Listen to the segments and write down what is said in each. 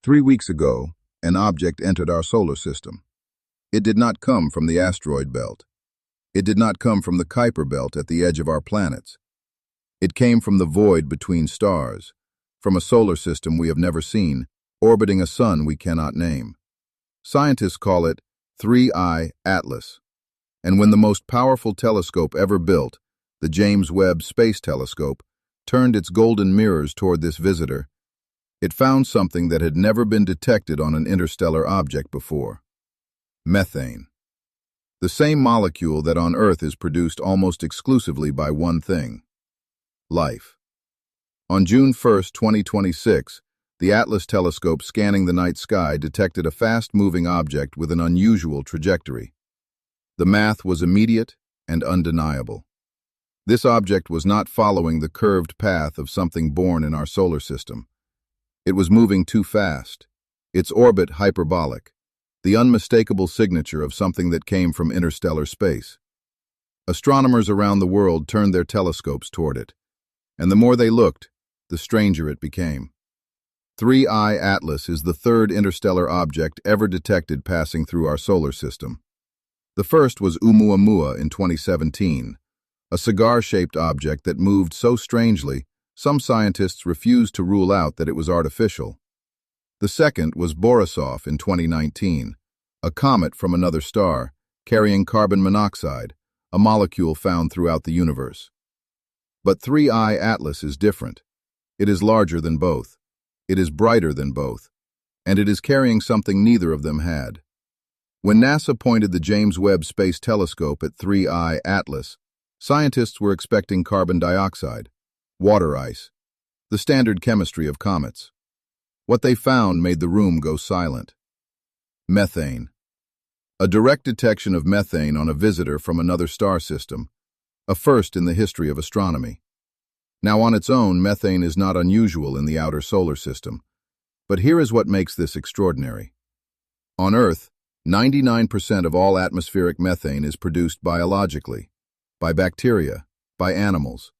3 weeks ago, an object entered our solar system. It did not come from the asteroid belt. It did not come from the Kuiper belt at the edge of our planets. It came from the void between stars, from a solar system we have never seen, orbiting a sun we cannot name. Scientists call it 3I Atlas. And when the most powerful telescope ever built, the James Webb Space Telescope, turned its golden mirrors toward this visitor, it found something that had never been detected on an interstellar object before. Methane. The same molecule that on Earth is produced almost exclusively by one thing: life. On June 1, 2026, the Atlas telescope scanning the night sky detected a fast-moving object with an unusual trajectory. The math was immediate and undeniable. This object was not following the curved path of something born in our solar system. It was moving too fast, its orbit hyperbolic, the unmistakable signature of something that came from interstellar space. Astronomers around the world turned their telescopes toward it, and the more they looked, the stranger it became. 3I Atlas is the third interstellar object ever detected passing through our solar system. The first was Oumuamua in 2017, a cigar-shaped object that moved so strangely some scientists refused to rule out that it was artificial. The second was Borisov in 2019, a comet from another star, carrying carbon monoxide, a molecule found throughout the universe. But 3I Atlas is different. It is larger than both. It is brighter than both. And it is carrying something neither of them had. When NASA pointed the James Webb Space Telescope at 3I Atlas, scientists were expecting carbon dioxide, water ice, the standard chemistry of comets. What they found made the room go silent. Methane. A direct detection of methane on a visitor from another star system, a first in the history of astronomy. Now, on its own, methane is not unusual in the outer solar system, but here is what makes this extraordinary. On Earth, 99% of all atmospheric methane is produced biologically, by bacteria, by animals,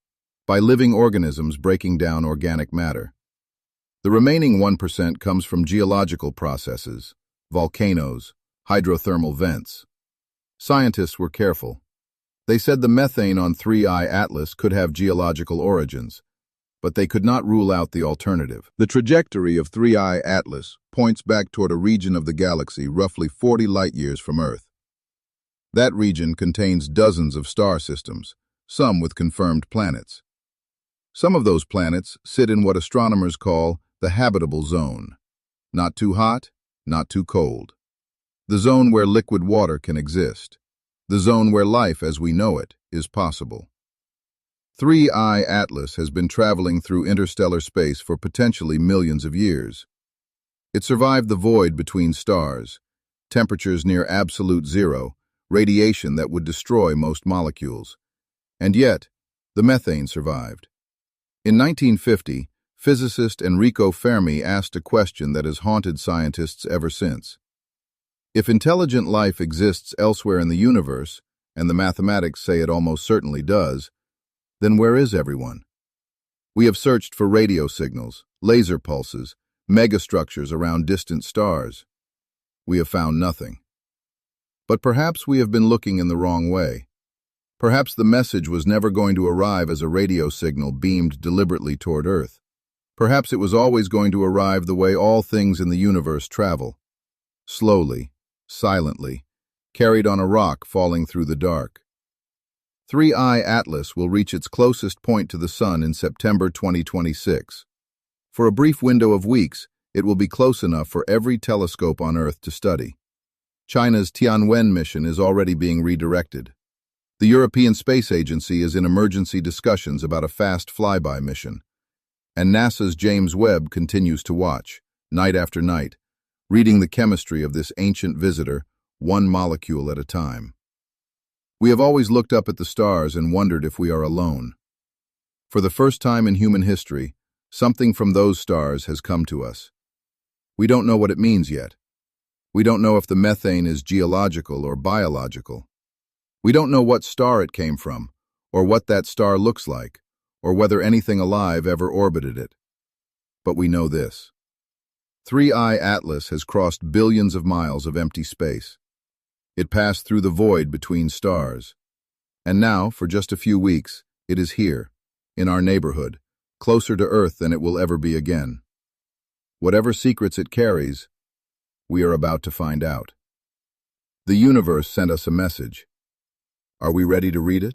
by living organisms breaking down organic matter. The remaining 1% comes from geological processes, volcanoes, hydrothermal vents. Scientists were careful. They said the methane on 3I Atlas could have geological origins, but they could not rule out the alternative. The trajectory of 3I Atlas points back toward a region of the galaxy roughly 40 light-years from Earth. That region contains dozens of star systems, some with confirmed planets. Some of those planets sit in what astronomers call the habitable zone. Not too hot, not too cold. The zone where liquid water can exist. The zone where life as we know it is possible. 3I Atlas has been traveling through interstellar space for potentially millions of years. It survived the void between stars, temperatures near absolute zero, radiation that would destroy most molecules. And yet, the methane survived. In 1950, physicist Enrico Fermi asked a question that has haunted scientists ever since. If intelligent life exists elsewhere in the universe, and the mathematics say it almost certainly does, then where is everyone? We have searched for radio signals, laser pulses, megastructures around distant stars. We have found nothing. But perhaps we have been looking in the wrong way. Perhaps the message was never going to arrive as a radio signal beamed deliberately toward Earth. Perhaps it was always going to arrive the way all things in the universe travel. Slowly, silently, carried on a rock falling through the dark. 3I Atlas will reach its closest point to the Sun in September 2026. For a brief window of weeks, it will be close enough for every telescope on Earth to study. China's Tianwen mission is already being redirected. The European Space Agency is in emergency discussions about a fast flyby mission. And NASA's James Webb continues to watch, night after night, reading the chemistry of this ancient visitor, one molecule at a time. We have always looked up at the stars and wondered if we are alone. For the first time in human history, something from those stars has come to us. We don't know what it means yet. We don't know if the methane is geological or biological. We don't know what star it came from, or what that star looks like, or whether anything alive ever orbited it. But we know this. 3I Atlas has crossed billions of miles of empty space. It passed through the void between stars. And now, for just a few weeks, it is here, in our neighborhood, closer to Earth than it will ever be again. Whatever secrets it carries, we are about to find out. The universe sent us a message. Are we ready to read it?